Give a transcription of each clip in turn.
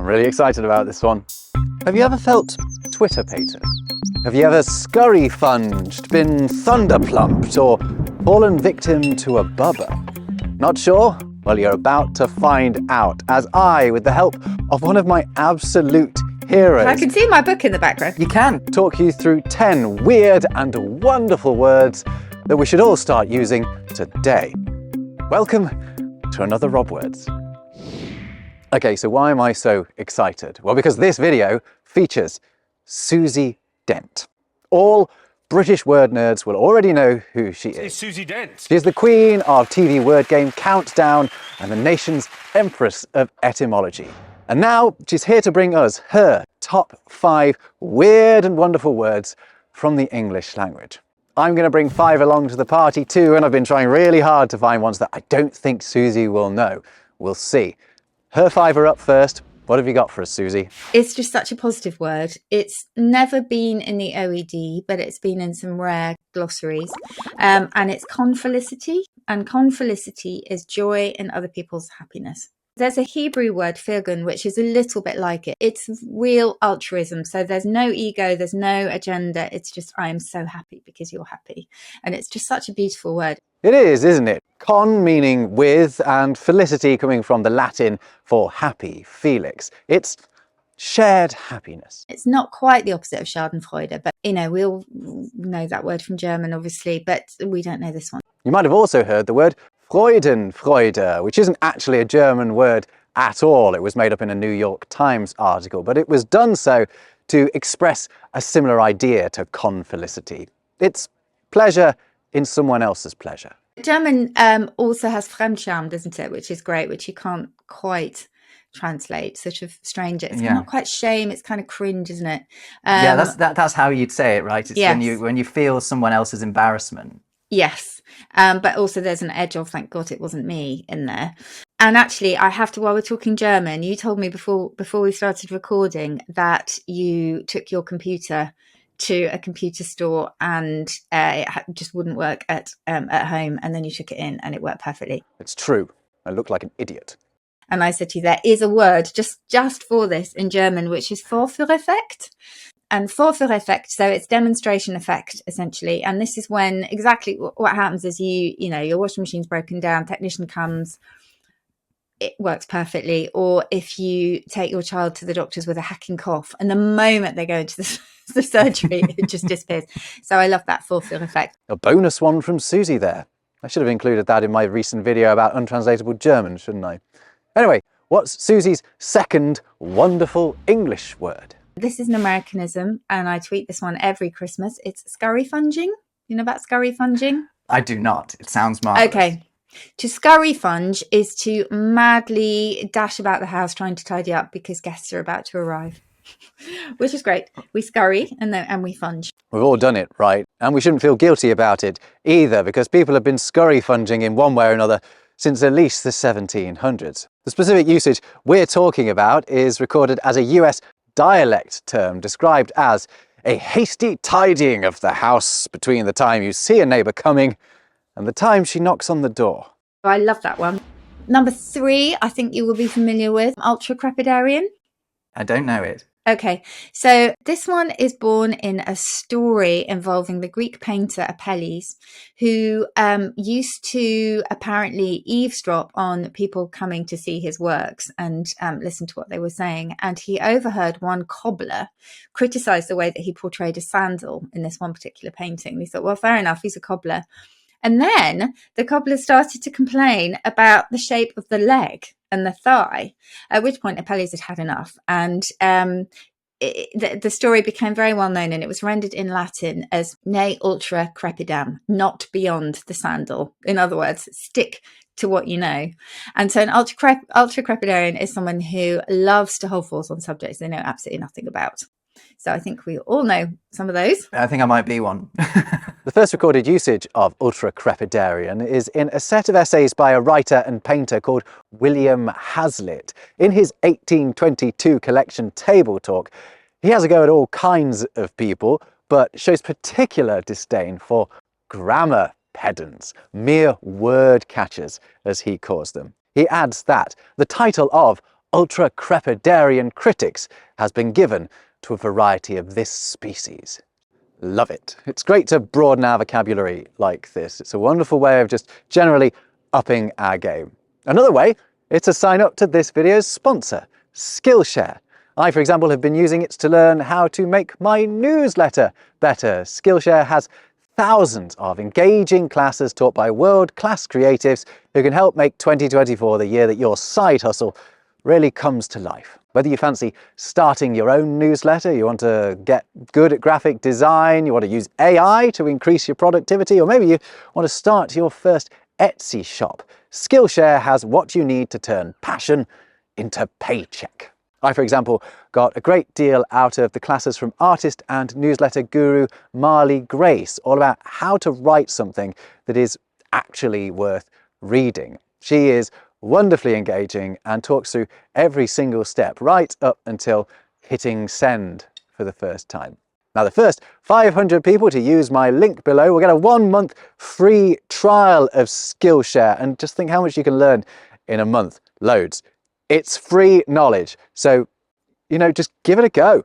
I'm really excited about this one. Have you ever felt Twitter-pated? Have you ever scurry-funged, been thunderplumped, or fallen victim to a bubber? Not sure? Well, you're about to find out, as I, with the help of one of my absolute heroes, I can see my book in the background. You can talk you through 10 weird and wonderful words that we should all start using today. Welcome to another Rob Words. Okay, so why am I so excited? Well, because this video features Susie Dent. All British word nerds will already know who she is. It's Susie Dent. She is the queen of TV word game Countdown and the nation's empress of etymology. And now she's here to bring us her top 5 weird and wonderful words from the English language. I'm going to bring 5 along to the party too, and I've been trying really hard to find ones that I don't think Susie will know. We'll see. Her 5 are up first. What have you got for us, Susie? It's just such a positive word. It's never been in the OED, but it's been in some rare glossaries. And it's CONFELICITY. And CONFELICITY is joy in other people's happiness. There's a Hebrew word, firgun, which is a little bit like it. It's real altruism. So there's no ego, there's no agenda. It's just, I am so happy because you're happy. And it's just such a beautiful word. It is, isn't it? Con meaning with, and felicity coming from the Latin for happy, felix. It's shared happiness. It's not quite the opposite of Schadenfreude, but you know, we all know that word from German, obviously, but we don't know this one. You might have also heard the word Freudenfreude, which isn't actually a German word at all. It was made up in a New York Times article, but it was done so to express a similar idea to confelicity. It's pleasure in someone else's pleasure. German also has Fremdscham, doesn't it? Which is great, which you can't quite translate. Sort of strange. It's not quite shame. It's kind of cringe, isn't it? Yeah, that's how you'd say it, right? It's yes. when you feel someone else's embarrassment. Yes, but also there's an edge of thank God it wasn't me in there. And actually, I have to, while we're talking German, you told me before we started recording that you took your computer to a computer store and it just wouldn't work at home, and then you took it in and it worked perfectly. It's true. I look like an idiot. And I said to you, there is a word just for this in German, which is Vorführeffekt. And Vorführeffekt, so it's demonstration effect, essentially. And this is when exactly what happens is you know, your washing machine's broken down, technician comes, it works perfectly. Or if you take your child to the doctors with a hacking cough, and the moment they go into the surgery, it just disappears. So I love that Vorführeffekt. A bonus one from Susie there. I should have included that in my recent video about untranslatable German, shouldn't I? Anyway, what's Susie's second wonderful English word? This is an Americanism, and I tweet this one every Christmas. It's scurryfunging. You know about scurryfunging? I do not. It sounds marvelous. Okay. To scurryfunge is to madly dash about the house trying to tidy up because guests are about to arrive, which is great. We scurry and we funge. We've all done it, right? And we shouldn't feel guilty about it either, because people have been scurryfunging in one way or another since at least the 1700s. The specific usage we're talking about is recorded as a US dialect term described as a hasty tidying of the house between the time you see a neighbour coming and the time she knocks on the door. I love that one. Number 3, I think you will be familiar with, ULTRACREPIDARIAN. I don't know it. Okay, so this one is born in a story involving the Greek painter Apelles, who used to apparently eavesdrop on people coming to see his works and listen to what they were saying. And he overheard one cobbler criticize the way that he portrayed a sandal in this one particular painting. He thought, well, fair enough, he's a cobbler. And then the cobbler started to complain about the shape of the leg and the thigh, at which point Apelles had enough. And the story became very well known, and it was rendered in Latin as ne ultra crepidam, not beyond the sandal. In other words, stick to what you know. And so an ultracrepidarian is someone who loves to hold forth on subjects they know absolutely nothing about. So I think we all know some of those. I think I might be one. The first recorded usage of ultracrepidarian is in a set of essays by a writer and painter called William Hazlitt. In his 1822 collection Table Talk, he has a go at all kinds of people, but shows particular disdain for grammar pedants, mere word catchers, as he calls them. He adds that the title of ULTRACREPIDARIAN critics has been given to a variety of this species. Love it. It's great to broaden our vocabulary like this. It's a wonderful way of just generally upping our game. Another way is to sign up to this video's sponsor, Skillshare. I, for example, have been using it to learn how to make my newsletter better. Skillshare has thousands of engaging classes taught by world-class creatives who can help make 2024 the year that your side hustle really comes to life. Whether you fancy starting your own newsletter, you want to get good at graphic design, you want to use AI to increase your productivity, or maybe you want to start your first Etsy shop, Skillshare has what you need to turn passion into paycheck. I, for example, got a great deal out of the classes from artist and newsletter guru Marley Grace, all about how to write something that is actually worth reading. She is wonderfully engaging and talks through every single step right up until hitting send for the first time. Now, the first 500 people to use my link below will get a 1-month free trial of Skillshare, and just think how much you can learn in a month. Loads. It's free knowledge, so, just give it a go.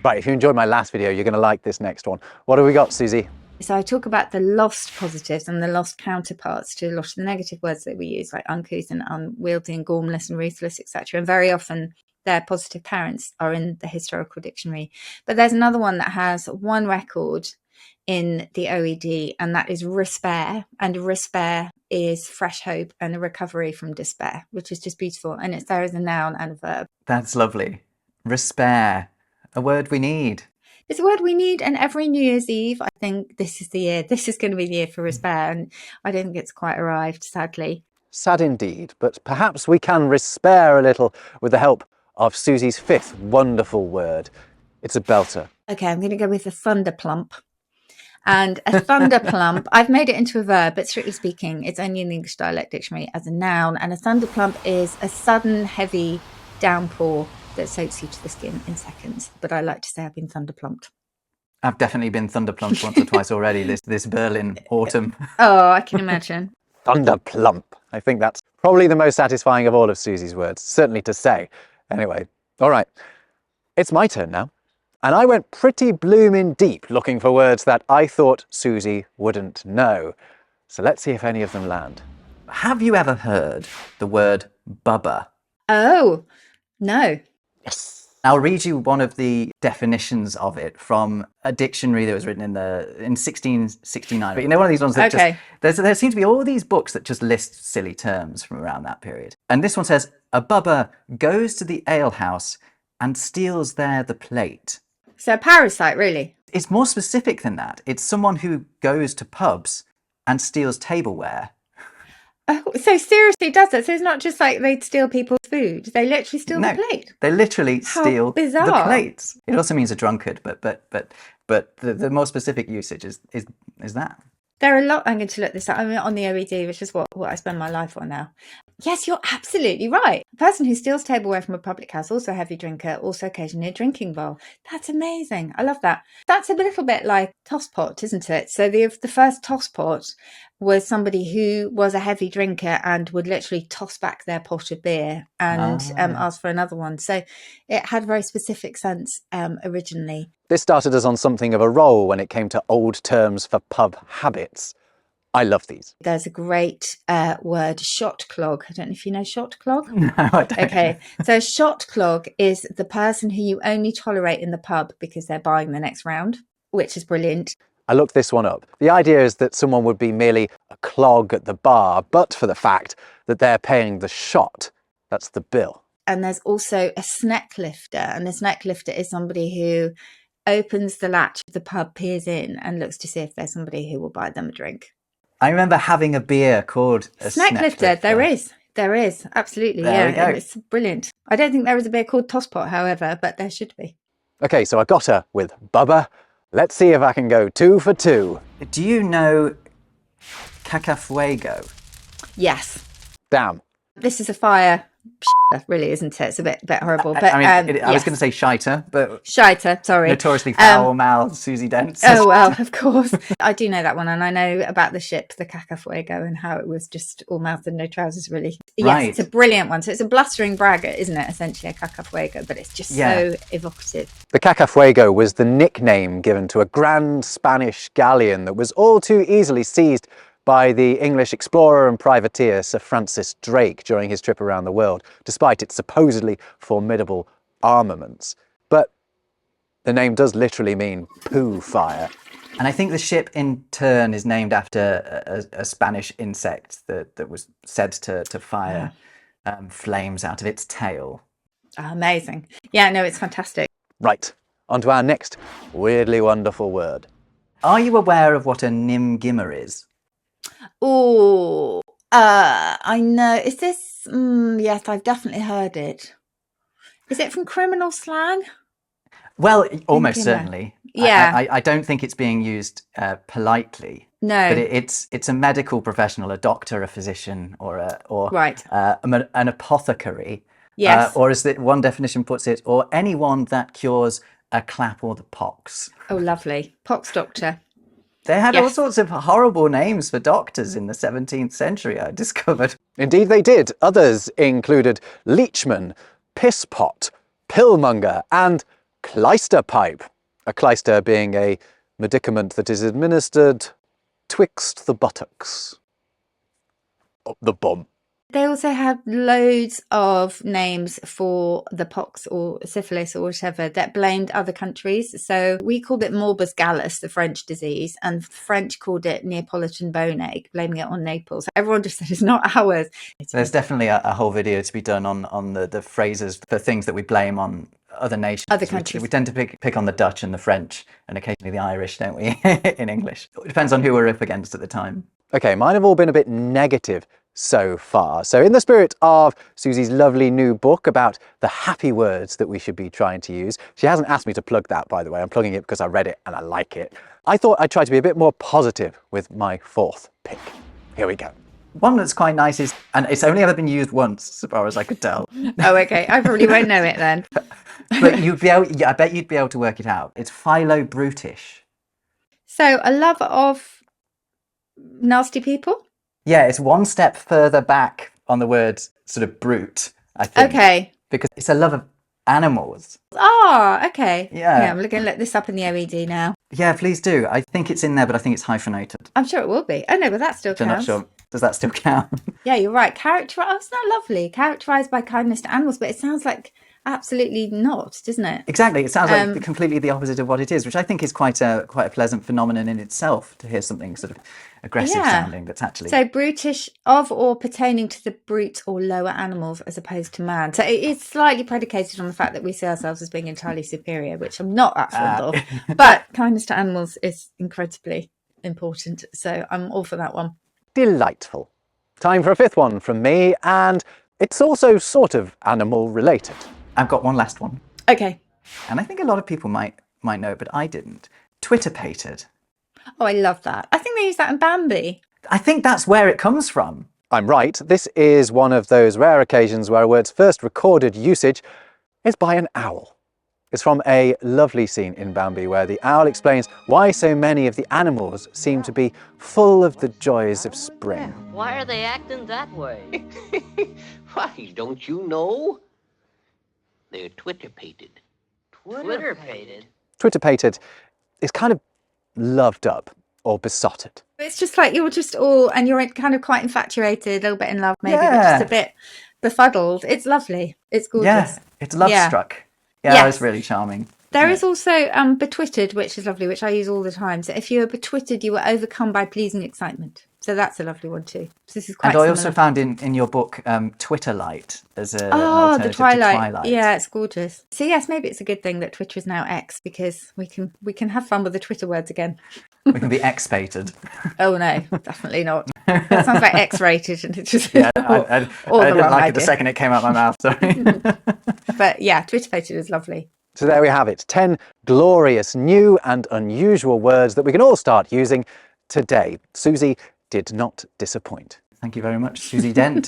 Right, if you enjoyed my last video, you're going to like this next one. What have we got, Susie? So I talk about the lost positives and the lost counterparts to a lot of the negative words that we use, like uncouth and unwieldy and gormless and ruthless, etc. And very often their positive parents are in the historical dictionary. But there's another one that has one record in the OED, and that is RESPAIR. And RESPAIR is fresh hope and a recovery from despair, which is just beautiful. And it's there as a noun and a verb. That's lovely. RESPAIR, a word we need. It's a word we need, and every New Year's Eve, I think this is the year. This is going to be the year for RESPAIR, and I don't think it's quite arrived, sadly. Sad indeed, but perhaps we can RESPAIR a little with the help of Susie's fifth wonderful word. It's a belter. Okay, I'm going to go with a thunderplump. And a thunderplump, I've made it into a verb, but strictly speaking, it's only in the English Dialect Dictionary as a noun. And a thunderplump is a sudden, heavy downpour that soaks you to the skin in seconds. But I like to say I've been thunderplumped. I've definitely been thunderplumped once or twice already this Berlin autumn. Oh, I can imagine. Thunderplump. I think that's probably the most satisfying of all of Susie's words, certainly to say. Anyway, all right, it's my turn now. And I went pretty bloomin' deep looking for words that I thought Susie wouldn't know. So let's see if any of them land. Have you ever heard the word bubber? Oh, no. Yes. I'll read you one of the definitions of it from a dictionary that was written in 1669. But one of these ones that there seem to be all these books that just list silly terms from around that period. And this one says, a bubber goes to the alehouse and steals there the plate. So a parasite, really? It's more specific than that. It's someone who goes to pubs and steals tableware. Oh, so seriously does that? So it's not just like they'd steal people's food. They literally steal the plate. They literally steal bizarre. the plates. It also means a drunkard, but the more specific usage is that. There are a lot. I'm going to look this up. I'm on the OED, which is what I spend my life on now. Yes, you're absolutely right. A person who steals tableware from a public house, also a heavy drinker, also occasionally a drinking bowl. That's amazing. I love that. That's a little bit like tosspot, isn't it? So the first tosspot was somebody who was a heavy drinker and would literally toss back their pot of beer and ask for another one. So it had a very specific sense originally. This started us on something of a roll when it came to old terms for pub habits. I love these. There's a great word, shot clog. I don't know if you know shot clog. No, I don't. Okay, so shot clog is the person who you only tolerate in the pub because they're buying the next round, which is brilliant. I looked this one up. The idea is that someone would be merely a clog at the bar, but for the fact that they're paying the shot. That's the bill. And there's also a snack lifter, and the snack lifter is somebody who opens the latch of the pub, peers in, and looks to see if there's somebody who will buy them a drink. I remember having a beer called a snack lifter. There is, absolutely. There we go. It's brilliant. I don't think there is a beer called tosspot, however, but there should be. Okay, so I got her with bubber. Let's see if I can go 2 for 2. Do you know CACAFUEGO? Yes. Damn. This is a fire really, isn't it? It's a bit horrible. But I was yes. going to say shiter, but shiter, sorry. Notoriously foul-mouthed Susie Dent. Oh, well, of course. I do know that one, and I know about the ship, the CACAFUEGO, and how it was just all mouth and no trousers, really. Yes, right. It's a brilliant one. So it's a blustering braggart, isn't it, essentially, a CACAFUEGO, but it's just so evocative. The CACAFUEGO was the nickname given to a grand Spanish galleon that was all too easily seized by the English explorer and privateer Sir Francis Drake during his trip around the world, despite its supposedly formidable armaments. But the name does literally mean poo fire. And I think the ship in turn is named after a Spanish insect that was said to fire flames out of its tail. Oh, amazing. Yeah, no, it's fantastic. Right, on to our next weirdly wonderful word. Are you aware of what a NIMGIMMER is? Oh, I know. Is this? Yes, I've definitely heard it. Is it from criminal slang? Well, almost certainly. Yeah. I don't think it's being used politely. No. But it's a medical professional, a doctor, a physician, or an apothecary. Yes. Or as one definition puts it, or anyone that cures a clap or the pox. Oh, lovely. Pox doctor. They had all sorts of horrible names for doctors in the 17th century, I discovered. Indeed they did. Others included leechman, pisspot, pillmonger, and clyster pipe. A clyster being a medicament that is administered twixt the buttocks. Up the bum. They also have loads of names for the pox or syphilis or whatever that blamed other countries. So we called it morbus gallus, the French disease, and French called it Neapolitan bone ache, blaming it on Naples. Everyone just said it's not ours. There's definitely a whole video to be done on the phrases for things that we blame on other nations. Other countries. We tend to pick on the Dutch and the French and occasionally the Irish, don't we, in English. It depends on who we're up against at the time. Okay, mine have all been a bit negative so far. So in the spirit of Susie's lovely new book about the happy words that we should be trying to use, she hasn't asked me to plug that, by the way. I'm plugging it because I read it and I like it. I thought I'd try to be a bit more positive with my fourth pick. Here we go. One that's quite nice is, and it's only ever been used once, as far as I could tell. Oh, okay. I probably won't know it then. But I bet you'd be able to work it out. It's PHILOBRUTISH. So a love of nasty people? Yeah, it's one step further back on the word sort of brute, I think. Okay. Because it's a love of animals. Oh, okay. Yeah. I'm going to look this up in the OED now. Yeah, please do. I think it's in there, but I think it's hyphenated. I'm sure it will be. Oh, no, but that still I'm not counts. sure. Does that still count? Yeah, you're right. Oh, isn't that lovely? Characterised by kindness to animals, but it sounds like absolutely not, doesn't it? Exactly. It sounds like completely the opposite of what it is, which I think is quite a pleasant phenomenon in itself, to hear something sort of aggressive sounding that's actually... So brutish, of or pertaining to the brute or lower animals as opposed to man. So it's slightly predicated on the fact that we see ourselves as being entirely superior, which I'm not that fond of. But kindness to animals is incredibly important. So I'm all for that one. Delightful. Time for a fifth one from me, and it's also sort of animal related. I've got one last one. Okay. And I think a lot of people might know it, but I didn't. Twitterpated. Oh, I love that. I think they use that in Bambi. I think that's where it comes from. I'm right. This is one of those rare occasions where a word's first recorded usage is by an owl. It's from a lovely scene in Bambi where the owl explains why so many of the animals seem to be full of the joys of spring. Why are they acting that way? Why, don't you know? They're twitterpated. Twitterpated? Twitterpated is kind of loved up or besotted. It's just like you're just all, and you're kind of quite infatuated, a little bit in love maybe, but just a bit befuddled. It's lovely. It's gorgeous. Yeah, it's love struck. Yeah, that was really charming. There is also betwittered, which is lovely, which I use all the time. So if you were betwittered, you were overcome by pleasing excitement. So that's a lovely one too. So this is quite similar. I also found in your book Twitterlight as an the alternative to Twilight. Yeah, it's gorgeous. So yes, maybe it's a good thing that Twitter is now X, because we can have fun with the Twitter words again. We can be X-pated. Oh no, definitely not. That sounds like X-rated, and it's just I didn't like it the second it came out my mouth. Sorry. But yeah, Twitterpated is lovely. So there we have it, 10 glorious new and unusual words that we can all start using today. Susie did not disappoint. Thank you very much, Susie Dent.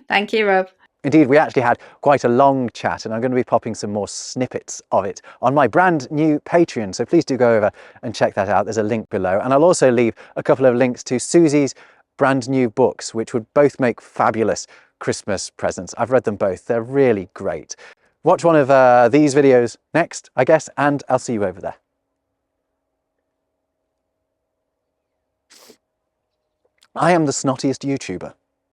Thank you, Rob. Indeed, we actually had quite a long chat, and I'm going to be popping some more snippets of it on my brand new Patreon, so please do go over and check that out. There's a link below, and I'll also leave a couple of links to Susie's brand new books, which would both make fabulous Christmas presents. I've read them both. They're really great. Watch one of these videos next, I guess, and I'll see you over there. I am the snottiest YouTuber.